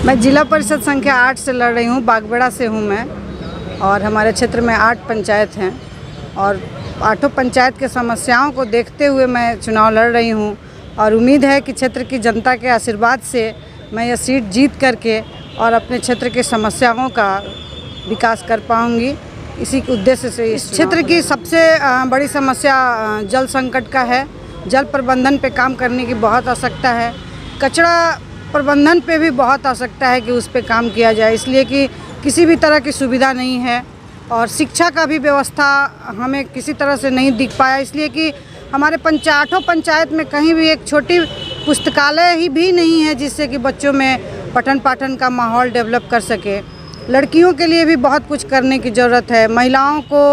मैं जिला परिषद संख्या 8 से लड़ रही हूँ। बागबेड़ा से हूँ मैं, और हमारे क्षेत्र में 8 पंचायत हैं और 8 पंचायत के समस्याओं को देखते हुए मैं चुनाव लड़ रही हूँ। और उम्मीद है कि क्षेत्र की जनता के आशीर्वाद से मैं यह सीट जीत करके और अपने क्षेत्र की समस्याओं का विकास कर पाऊँगी। इसी उद्देश्य से इस क्षेत्र की सबसे बड़ी समस्या जल संकट का है। जल प्रबंधन पे काम करने की बहुत आवश्यकता है। कचरा प्रबंधन पे भी बहुत आवश्यकता है कि उस पे काम किया जाए, इसलिए कि किसी भी तरह की सुविधा नहीं है। और शिक्षा का भी व्यवस्था हमें किसी तरह से नहीं दिख पाया, इसलिए कि हमारे 8 पंचायत में कहीं भी एक छोटी पुस्तकालय ही भी नहीं है जिससे कि बच्चों में पठन पाठन का माहौल डेवलप कर सके। लड़कियों के लिए भी बहुत कुछ करने की ज़रूरत है। महिलाओं को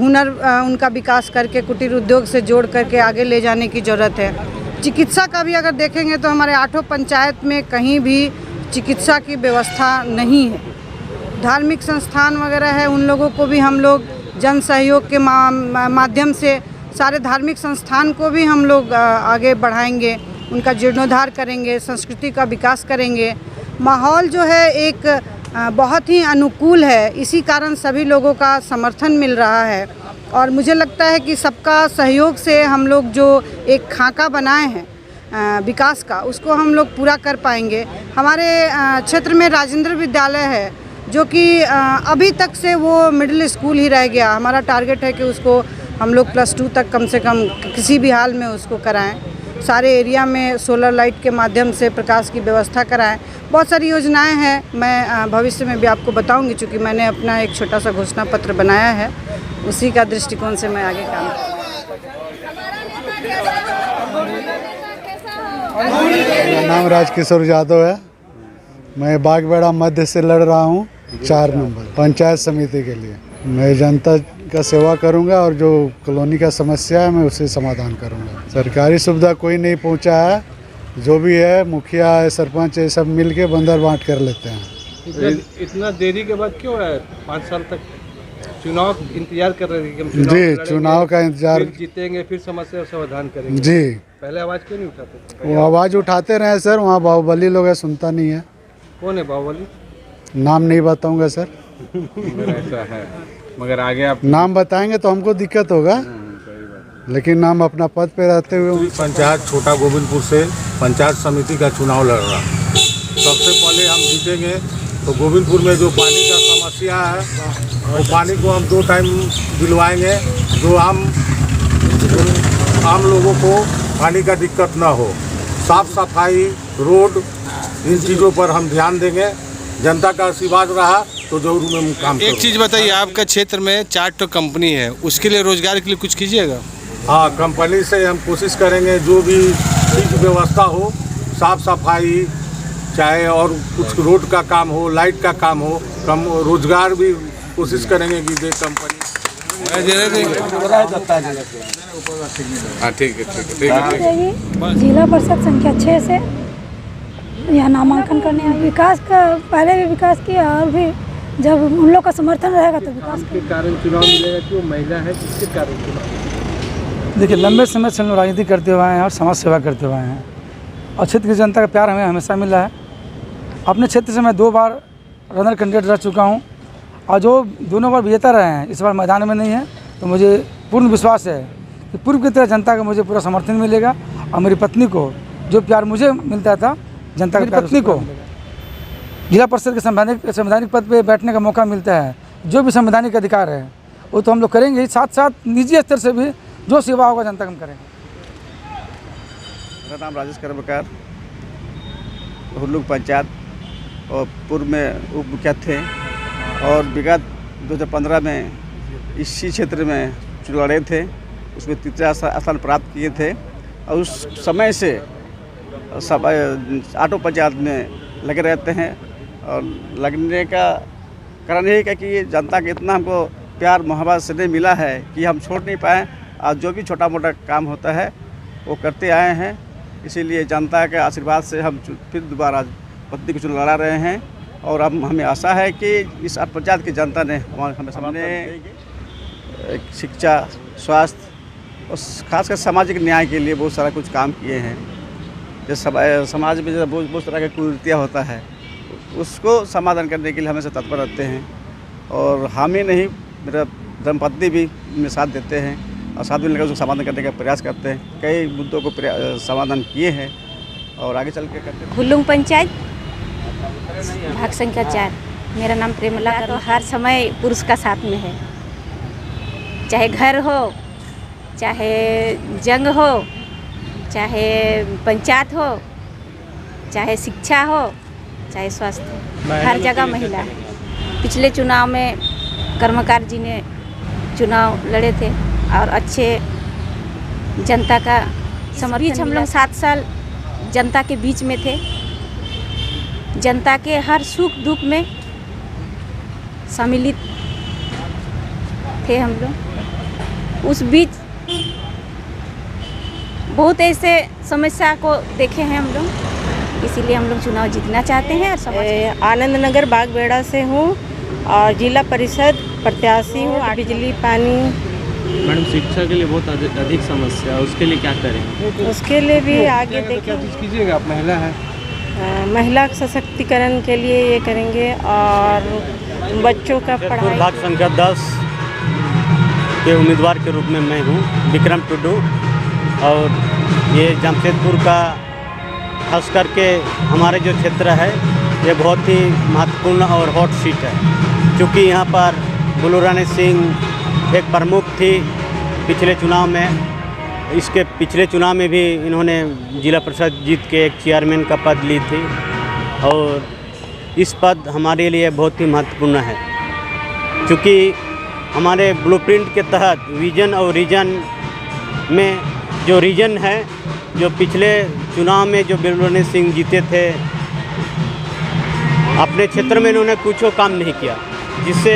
हुनर उनका विकास करके कुटीर उद्योग से जोड़ करके आगे ले जाने की ज़रूरत है। चिकित्सा का भी अगर देखेंगे तो हमारे 8 पंचायत में कहीं भी चिकित्सा की व्यवस्था नहीं है। धार्मिक संस्थान वगैरह है, उन लोगों को भी हम लोग जन सहयोग के माध्यम से सारे धार्मिक संस्थान को भी हम लोग आगे बढ़ाएंगे, उनका जीर्णोद्धार करेंगे, संस्कृति का विकास करेंगे। माहौल जो है एक बहुत ही अनुकूल है, इसी कारण सभी लोगों का समर्थन मिल रहा है। और मुझे लगता है कि सबका सहयोग से हम लोग जो एक खाका बनाए हैं विकास का, उसको हम लोग पूरा कर पाएंगे। हमारे क्षेत्र में राजेंद्र विद्यालय है जो कि अभी तक से वो मिडिल स्कूल ही रह गया। हमारा टारगेट है कि उसको हम लोग +2 तक कम से कम किसी भी हाल में उसको कराएं। सारे एरिया में सोलर लाइट के माध्यम से प्रकाश की व्यवस्था कराएं। बहुत सारी योजनाएं हैं, मैं भविष्य में भी आपको बताऊंगी, क्योंकि मैंने अपना एक छोटा सा घोषणा पत्र बनाया है, उसी का दृष्टिकोण से मैं आगे काम मेरा नाम राजकिशोर यादव है। मैं बागबेड़ा मध्य से लड़ रहा हूँ 4 नंबर पंचायत समिति के लिए। मैं जनता का सेवा करूंगा और जो कॉलोनी का समस्या है मैं उसे समाधान करूंगा। सरकारी सुविधा कोई नहीं पहुंचा है, जो भी है मुखिया है, सरपंच है, सब मिल के बंदर बांट कर लेते हैं। इतना देरी के बाद क्यों है? 5 साल तक चुनाव इंतजार कर रहे थे कि हम चुनाव का इंतजार, फिर जीतेंगे, फिर समस्या समाधान करेंगे। जी, पहले आवाज़ क्यों नहीं उठाते? वो आवाज़ उठाते रहे सर, वहाँ बाहुबली लोग है, सुनता नहीं है। कौन है बाहुबली? नाम नहीं बताऊंगा सर। ऐसा है, मगर आगे आप नाम बताएंगे तो हमको दिक्कत होगा, लेकिन नाम अपना पद पे रहते हुए। पंचायत छोटा गोविंदपुर से पंचायत समिति का चुनाव लड़ रहा। सबसे पहले हम जीतेंगे तो गोविंदपुर में जो पानी का समस्या है वो पानी को हम 2 टाइम दिलवाएंगे, जो आम लोगों को पानी का दिक्कत ना हो। साफ सफाई, रोड, इन चीज़ों पर हम ध्यान देंगे। जनता का आशीर्वाद रहा तो जरूर हम काम करेंगे। एक चीज़ बताइए, आपका क्षेत्र में 4 कंपनी है, उसके लिए रोजगार के लिए कुछ कीजिएगा? हाँ, कंपनी से हम कोशिश करेंगे जो भी ठीक व्यवस्था हो, साफ सफाई चाहे और कुछ रोड का काम हो, लाइट का काम हो, कम रोजगार भी कोशिश करेंगे कि दे कंपनी। हाँ ठीक है। जिला परिषद संख्या 6 से यहाँ नामांकन करने आए। विकास का पहले भी विकास किया और भी जब उन लोग का समर्थन रहेगा तो विकास के कारण चुनाव मिलेगा कि वो महिला है, किसके कारण चुनाव? देखिए, लंबे समय से हम लोग राजनीति करते हुए हैं और समाज सेवा करते हुए हैं और क्षेत्र की जनता का प्यार हमें हमेशा मिला है। अपने क्षेत्र से मैं 2 बार रनर कैंडिडेट रह चुका हूं और जो दोनों बार विजेता रहे हैं, इस बार मैदान में नहीं है, तो मुझे पूर्ण विश्वास है कि पूर्व की तरह जनता का मुझे पूरा समर्थन मिलेगा और मेरी पत्नी को जो प्यार मुझे मिलता था, जनता की पत्नी को जिला परिषद के संवैधानिक पद पे बैठने का मौका मिलता है। जो भी संवैधानिक अधिकार है वो तो हम लोग करेंगे ही, साथ साथ निजी स्तर से भी जो सेवा होगा जनता को हम करेंगे। मेरा नाम राजेश कर्मकार, हुल्लुक पंचायत और पूर्व में उप मुखिया थे और विगत 2015 में इसी क्षेत्र में चुनाव लड़े थे, उसमें 3रा स्थान प्राप्त किए थे। और उस समय से सब 8 पंचायत में लगे रहते हैं और लगने का कारण यही है कि जनता के इतना हमको प्यार मोहब्बत से नहीं मिला है कि हम छोड़ नहीं पाए और जो भी छोटा मोटा काम होता है वो करते आए हैं। इसीलिए जनता के आशीर्वाद से हम फिर दोबारा पत्नी को चुनाव लड़ा रहे हैं और अब हमें आशा है कि इस 8 पंचायत की जनता ने हमें सामने शिक्षा, स्वास्थ्य और खासकर सामाजिक न्याय के लिए बहुत सारा कुछ काम किए हैं। जैसे समाज में बहुत तरह की कुरीतियाँ होता है उसको समाधान करने के लिए हमेशा तत्पर रहते हैं। और हम ही नहीं, मेरा धर्मपत्नी भी मेरे साथ देते हैं और साथ में लेकर उसको समाधान करने का प्रयास करते हैं। कई मुद्दों को समाधान किए हैं और आगे चल के करते हैं। हुल्लुंग पंचायत भाग संख्या 4। मेरा नाम प्रेमला। तो हर समय पुरुष का साथ में है, चाहे घर हो, चाहे जंग हो, चाहे पंचायत हो, चाहे शिक्षा हो, चाहे स्वास्थ्य, हर जगह महिला है। पिछले चुनाव में कर्मकार जी ने चुनाव लड़े थे और अच्छे जनता का समर्थन। हम लोग 7 साल जनता के बीच में थे, जनता के हर सुख दुख में सम्मिलित थे हम लोग। उस बीच बहुत ऐसे समस्या को देखे हैं हम लोग, इसीलिए हम लोग चुनाव जीतना चाहते हैं। आनंद नगर बागबेड़ा से हूँ और जिला परिषद प्रत्याशी हूँ। बिजली पानी। मैडम, शिक्षा के लिए बहुत अधिक समस्या है, उसके लिए क्या करें? उसके लिए भी आगे देखें। क्या चीज़ कीजिएगा? आप महिला हैं। महिला सशक्तिकरण के लिए ये करेंगे और बच्चों का पढ़ाई। भाग संख्या 10 के उम्मीदवार के रूप में मैं हूँ विक्रम टुडू, और ये जमशेदपुर का खास करके हमारे जो क्षेत्र है ये बहुत ही महत्वपूर्ण और हॉट सीट है, क्योंकि यहाँ पर बुलू रानी सिंह एक प्रमुख थी पिछले चुनाव में। इसके पिछले चुनाव में भी इन्होंने जिला परिषद जीत के एक चेयरमैन का पद ली थी, और इस पद हमारे लिए बहुत ही महत्वपूर्ण है, क्योंकि हमारे ब्लूप्रिंट के तहत विजन और रीजन में जो रीजन है, जो पिछले चुनाव में जो बुलू रानी सिंह जीते थे, अपने क्षेत्र में इन्होंने कुछ काम नहीं किया, जिससे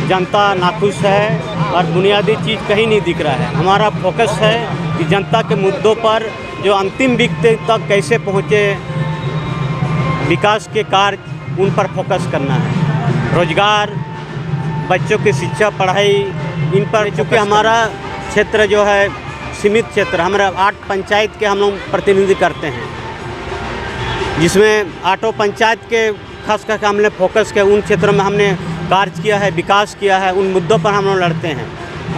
जनता नाखुश है और बुनियादी चीज़ कहीं नहीं दिख रहा है। हमारा फोकस है कि जनता के मुद्दों पर जो अंतिम व्यक्ति तक कैसे पहुँचे, विकास के कार्य उन पर फोकस करना है। रोजगार, बच्चों की शिक्षा पढ़ाई, इन पर, चूँकि हमारा क्षेत्र जो है सीमित क्षेत्र, हमारा 8 पंचायत के हम लोग प्रतिनिधि करते हैं, जिसमें 8 पंचायत के खास करके हमने फोकस किया, उन क्षेत्रों में हमने कार्य किया है, विकास किया है, उन मुद्दों पर हम लोग लड़ते हैं।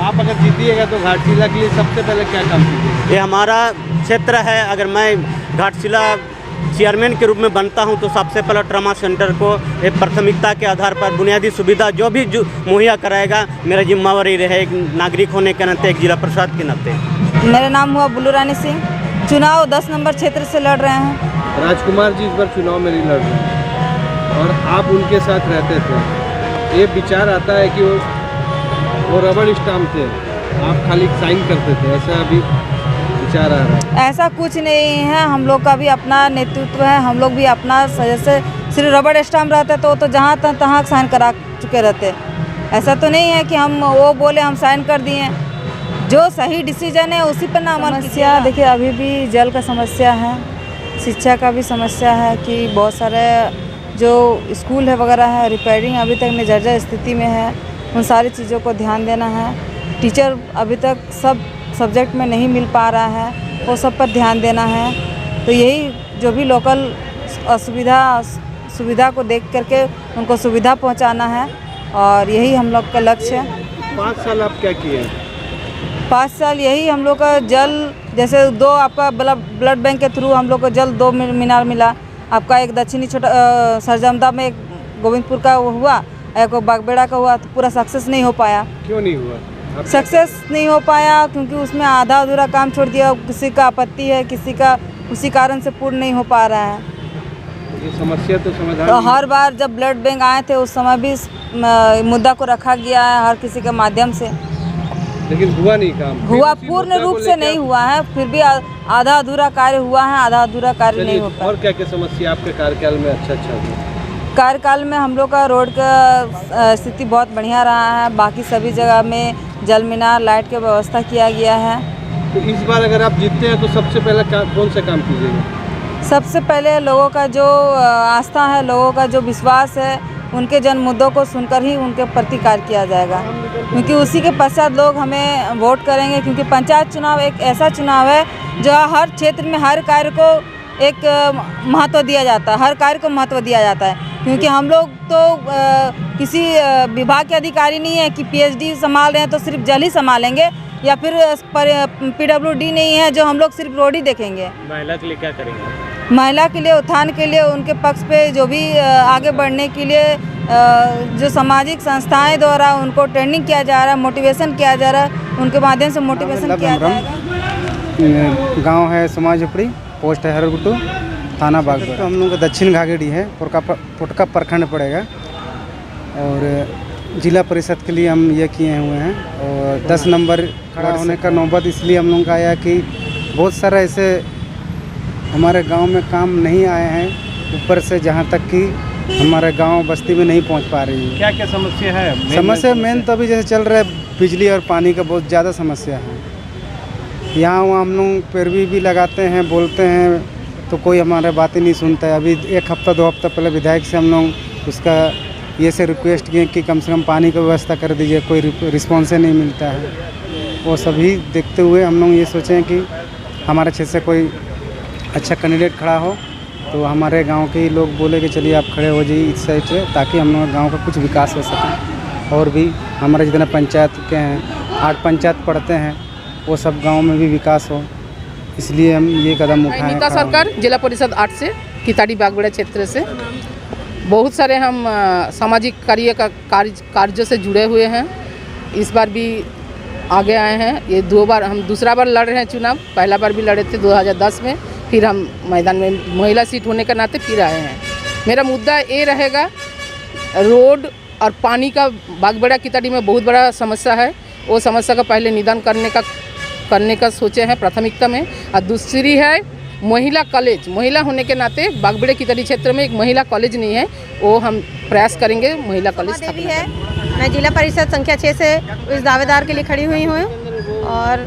आप अगर जीतिएगा तो घाटशिला के लिए सबसे पहले क्या काम कीजिएगा? ये हमारा क्षेत्र है। अगर मैं घाटशिला चेयरमैन के रूप में बनता हूं तो सबसे पहले ट्रॉमा सेंटर को एक प्राथमिकता के आधार पर बुनियादी सुविधा जो भी मुहैया कराएगा, मेरा जिम्मेवारी रहे एक नागरिक होने के नाते, एक जिला प्रशासक के नाते। मेरा नाम हुआ बुलू रानी सिंह। चुनाव 10 नंबर क्षेत्र से लड़ रहे हैं। राजकुमार जी इस बार चुनाव में नहीं लड़ रहे हैं और आप उनके साथ रहते थे। ये विचार आता है कि वो रबड़ स्टाम्प थे, आप खाली साइन करते थे, ऐसा अभी विचार आ रहा है? ऐसा कुछ नहीं है, हम लोग का भी अपना नेतृत्व है, हम लोग भी अपना सदस्य सिर्फ रबड़ स्टाम्प रहता है तो जहाँ तहाँ साइन करा चुके रहते। ऐसा तो नहीं है कि हम वो बोले हम साइन कर दिए। जो सही डिसीजन है उसी पर नाम। समस्या देखिए, अभी भी जल का समस्या है, शिक्षा का भी समस्या है कि बहुत सारे जो स्कूल है वगैरह है, रिपेयरिंग अभी तक में जर्जर स्थिति में है, उन सारी चीज़ों को ध्यान देना है। टीचर अभी तक सब सब्जेक्ट में नहीं मिल पा रहा है, वो सब पर ध्यान देना है। तो यही जो भी लोकल सुविधा को देख करके उनको सुविधा पहुंचाना है, और यही हम लोग का लक्ष्य है। 5 साल आप क्या किए? 5 साल यही हम लोग का जल, जैसे 2 आपका ब्लड बैंक के थ्रू हम लोग को जल 2 मीनार मिला। आपका एक दक्षिणी छोटा सरजमदा में एक गोविंदपुर का हुआ, एक बागबेड़ा का हुआ, तो पूरा सक्सेस नहीं हो पाया। क्यों नहीं हुआ? सक्सेस नहीं हो पाया क्योंकि उसमें आधा अधूरा काम छोड़ दिया, किसी का आपत्ति है, किसी का उसी कारण से पूर्ण नहीं हो पा रहा है। ये समस्या तो समाधान तो हर बार जब ब्लड बैंक आए थे उस समय भी मुद्दा को रखा गया है हर किसी के माध्यम से, लेकिन हुआ नहीं काम। हुआ पूर्ण रूप से नहीं हुआ है, फिर भी आधा अधूरा कार्य हुआ है, आधा अधूरा कार्य नहीं हो पाया। और क्या क्या समस्या आपके कार्यकाल में अच्छा हुआ? कार्यकाल में हम लोग का रोड का स्थिति बहुत बढ़िया रहा है, बाकी सभी जगह में जल मीनार, लाइट की व्यवस्था किया गया है। तो इस बार अगर आप जीतते हैं तो सबसे पहले कौन सा काम कीजिएगा? सबसे पहले लोगों का जो आस्था है, लोगों का जो विश्वास है, उनके जन मुद्दों को सुनकर ही उनके प्रति कार्य किया जाएगा, क्योंकि उसी के पश्चात लोग हमें वोट करेंगे। क्योंकि पंचायत चुनाव एक ऐसा चुनाव है जो हर क्षेत्र में हर कार्य को एक महत्व दिया जाता है, हर कार्य को महत्व दिया जाता है। क्योंकि हम लोग तो किसी विभाग के अधिकारी नहीं है कि पीएचडी संभाल रहे हैं तो सिर्फ जल ही संभालेंगे, या फिर पीडब्ल्यूडी नहीं है जो हम लोग सिर्फ रोड ही देखेंगे। महिला के लिए क्या करेंगे? महिला के लिए उत्थान के लिए, उनके पक्ष पे जो भी आगे बढ़ने के लिए जो सामाजिक संस्थाएं द्वारा उनको ट्रेनिंग किया जा रहा है, मोटिवेशन किया जा रहा है, उनके माध्यम से मोटिवेशन किया जाएगा। गांव है समाज झुपड़ी, पोस्ट है हरगुट्टू, थाना बागबेड़ा। तो हम लोग का दक्षिण घाघेड़ी है, पोटका प्रखंड पड़ेगा, और जिला परिषद के लिए हम ये किए हुए हैं। और 10 नंबर खड़ा होने का नौबत इसलिए हम लोग का आया कि बहुत सारा ऐसे हमारे गांव में काम नहीं आए हैं, ऊपर से जहां तक कि हमारे गांव बस्ती में नहीं पहुंच पा रही है। क्या क्या समस्या है? समस्या मेन तो अभी जैसे चल रहा है बिजली और पानी का बहुत ज़्यादा समस्या है। यहाँ वहाँ हम लोग पैरवी भी लगाते हैं, बोलते हैं तो कोई हमारे बातें नहीं सुनता है। अभी 1 हफ्ता 2 हफ्ता पहले विधायक से हम लोग उसका ये से रिक्वेस्ट किए कि कम से कम पानी की व्यवस्था कर दीजिए, कोई रिस्पॉन्स नहीं मिलता है। वो सभी देखते हुए हम लोग ये सोचें कि हमारे क्षेत्र से कोई अच्छा कैंडिडेट खड़ा हो तो हमारे गांव के ही लोग बोले कि चलिए आप खड़े हो जाइए इस साइड से, ताकि हम लोग गाँव का कुछ विकास हो सके। और भी हमारे जितने पंचायत के हैं, 8 पंचायत पड़ते हैं, वो सब गांव में भी विकास हो, इसलिए हम ये कदम उठाए। नीता सरकार जिला परिषद 8 से किताड़ी बागबेड़ा क्षेत्र से बहुत सारे हम सामाजिक कार्य से जुड़े हुए हैं। इस बार भी आगे आए हैं। ये 2 बार हम दूसरा बार लड़ रहे हैं चुनाव। पहला बार भी लड़े थे 2010 में, फिर हम मैदान में महिला सीट होने के नाते फिर आए हैं। मेरा मुद्दा ये रहेगा, रोड और पानी का बागबेड़ा किताड़ी में बहुत बड़ा समस्या है। वो समस्या का पहले निदान करने का सोचे हैं प्राथमिकता में। और दूसरी है महिला कॉलेज। महिला होने के नाते बागबेड़ा किताड़ी क्षेत्र में एक महिला कॉलेज नहीं है, वो हम प्रयास करेंगे महिला कॉलेज देवी है। मैं जिला परिषद संख्या 6 से इस दावेदार के लिए खड़ी हुई हूँ और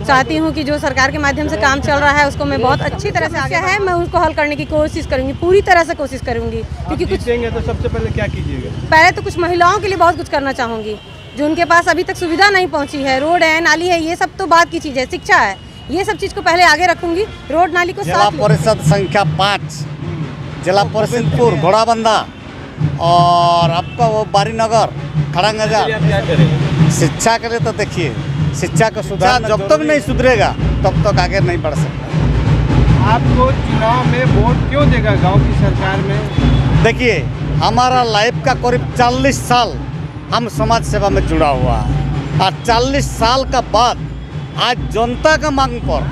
चाहती हूँ कि जो सरकार के माध्यम से काम चल रहा है उसको मैं बहुत अच्छी तरह से आगे है, मैं उसको हल करने की कोशिश करूँगी, पूरी तरह से कोशिश करूँगी। क्योंकि कुछ जीतेंगे तो सबसे पहले क्या कीजिएगा? पहले तो कुछ महिलाओं के लिए बहुत कुछ करना चाहूँगी जो उनके पास अभी तक सुविधा नहीं पहुँची है। रोड है, नाली है, ये सब तो बात की चीज़ है। शिक्षा है, ये सब चीज़ को पहले आगे रखूँगी। रोड नाली को जिला परिषद संख्या 5, जिला परिषदपुर घोड़ाबंदा और आपका वो बारीनगर खड़ंगजा। शिक्षा के लिए तो देखिए, शिक्षा का सुधार जब तक नहीं सुधरेगा तब तक आगे नहीं बढ़ सकता। आपको चुनाव में वोट क्यों देगा गांव की सरकार में? देखिए, हमारा लाइफ का करीब 40 साल हम समाज सेवा में जुड़ा हुआ है, और 40 साल का बाद आज जनता का मांग पर,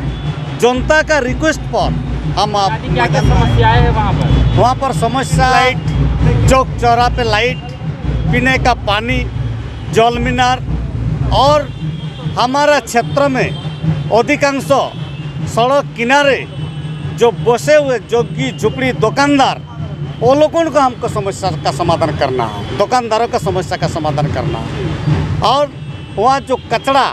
जनता का रिक्वेस्ट पर हम क्या क्या समस्याएं है वहाँ पर? समस्या लाइट, चौक चौरा पे लाइट, पीने का पानी, जल मीनार, और हमारा क्षेत्र में अधिकांश सड़क किनारे जो बसे हुए झुग्गी झुपड़ी दुकानदार, वो लोगों को हमको समस्या का समाधान करना है, दुकानदारों का समस्या का समाधान करना है। और वहाँ जो कचरा,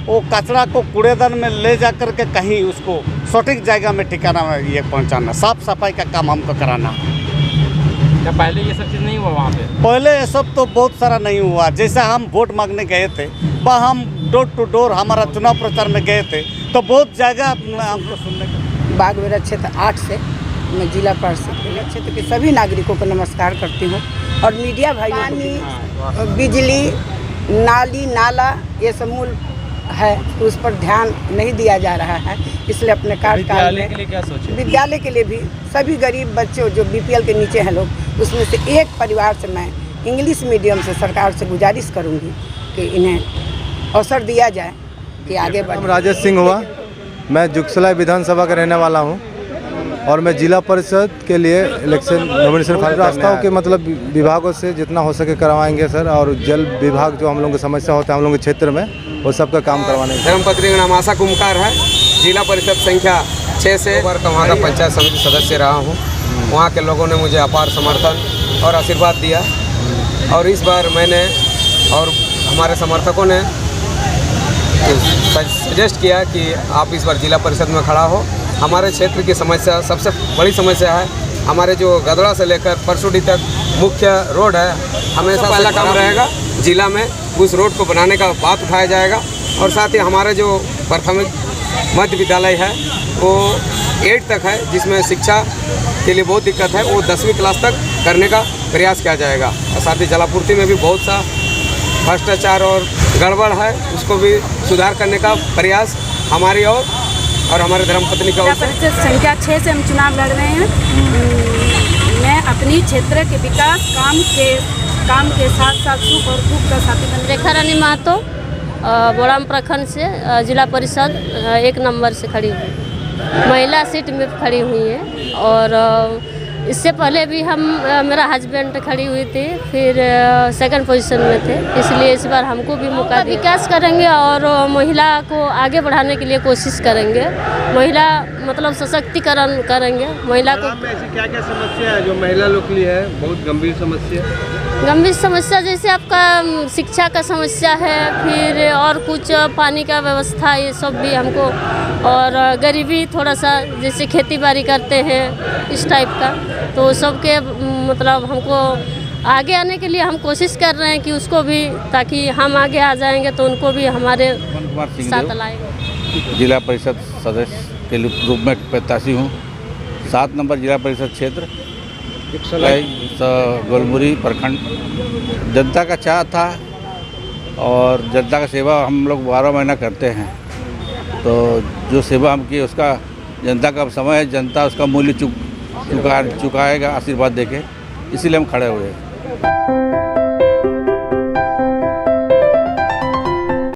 वो कचरा को कूड़ेदान में ले जा कर के कहीं उसको सटीक जगह में ठिकाना में ये पहुँचाना, साफ सफाई का काम हमको कराना है। क्या पहले ये सब चीज़ नहीं हुआ वहाँ पे? पहले ये सब तो बहुत सारा नहीं हुआ। जैसे हम वोट मांगने गए थे, वह हम डोर टू डोर हमारा चुनाव प्रचार में गए थे, तो बहुत जगह हमको सुनने। बागबेड़ा क्षेत्र 8 से मैं जिला परिषद क्षेत्र के सभी नागरिकों को नमस्कार करती हूँ। और मीडिया भाइयों, पानी, बिजली, नाली नाला ये सब मूल है, तो उस पर ध्यान नहीं दिया जा रहा है। इसलिए अपने कार्यकाल में के लिए क्या सोचे? विद्यालय के लिए भी सभी गरीब बच्चों जो BPL के नीचे हैं लोग, उसमें से एक परिवार से मैं इंग्लिश मीडियम से सरकार से गुजारिश करूंगी कि इन्हें अवसर दिया जाए कि आगे बढ़े। राजेश सिंह हुआ, मैं जुगसलाई विधानसभा का रहने वाला हूं और मैं जिला परिषद के लिए इलेक्शन नॉमिनेशन फाइल रास्ताओं के मतलब विभागों से जितना हो सके करवाएंगे सर। और जल विभाग जो हम लोगों की समस्या होता है हम लोग के क्षेत्र में, वो सब का काम करवाने। धर्मपत्नी का नाम आशा कुमकार है, जिला परिषद संख्या 6 से वहाँ का पंचायत समिति सदस्य रहा हूँ। वहाँ के लोगों ने मुझे अपार समर्थन और आशीर्वाद दिया, और इस बार मैंने और हमारे समर्थकों ने सजेस्ट किया कि आप इस बार जिला परिषद में खड़ा हो। हमारे क्षेत्र की समस्या, सबसे बड़ी समस्या है हमारे जो गदड़ा से लेकर परसुडी तक मुख्य रोड है, हमेशा पहला काम रहेगा जिला में उस रोड को बनाने का बात उठाया जाएगा। और साथ ही हमारे जो प्राथमिक मध्य विद्यालय है वो 8 तक है, जिसमें शिक्षा के लिए बहुत दिक्कत है, वो 10वीं क्लास तक करने का प्रयास किया जाएगा। और साथ ही जलापूर्ति में भी बहुत सा भ्रष्टाचार और गड़बड़ है, उसको भी सुधार करने का प्रयास हमारी और हमारे धर्मपत्नी का। जिला परिषद संख्या 6 से हम चुनाव लड़ रहे हैं। मैं अपनी क्षेत्र के विकास काम के साथ साथ सुख और दुख का साथी बन। रेखा रानी महतो बोड़ाम प्रखंड से जिला परिषद 1 नंबर से खड़ी हुई, महिला सीट में खड़ी हुई है। और इससे पहले भी हम मेरा हस्बैंड खड़ी हुई थी, फिर सेकंड पोजीशन में थे, इसलिए इस बार हमको भी मौका विकास करेंगे और महिला को आगे बढ़ाने के लिए कोशिश करेंगे। महिला मतलब सशक्तिकरण करेंगे। महिला को ऐसी क्या क्या समस्या है जो महिला लोग के लिए है बहुत गंभीर समस्या? जैसे आपका शिक्षा का समस्या है, फिर और कुछ पानी का व्यवस्था, ये सब भी हमको, और गरीबी थोड़ा सा, जैसे खेती बाड़ी करते हैं इस टाइप का, तो सबके मतलब हमको आगे आने के लिए हम कोशिश कर रहे हैं कि उसको भी, ताकि हम आगे आ जाएंगे तो उनको भी हमारे साथ लाएंगे। जिला परिषद सदस्य के रूप में प्रत्याशी हूँ, 7 नंबर जिला परिषद क्षेत्र, गोलमुरी प्रखंड। जनता का चाह था और जनता का सेवा हम लोग 12 महीना करते हैं, तो जो सेवा हम की उसका जनता का समय है, जनता उसका मूल्य चुकाएगा आशीर्वाद देके, इसीलिए हम खड़े हुए हैं।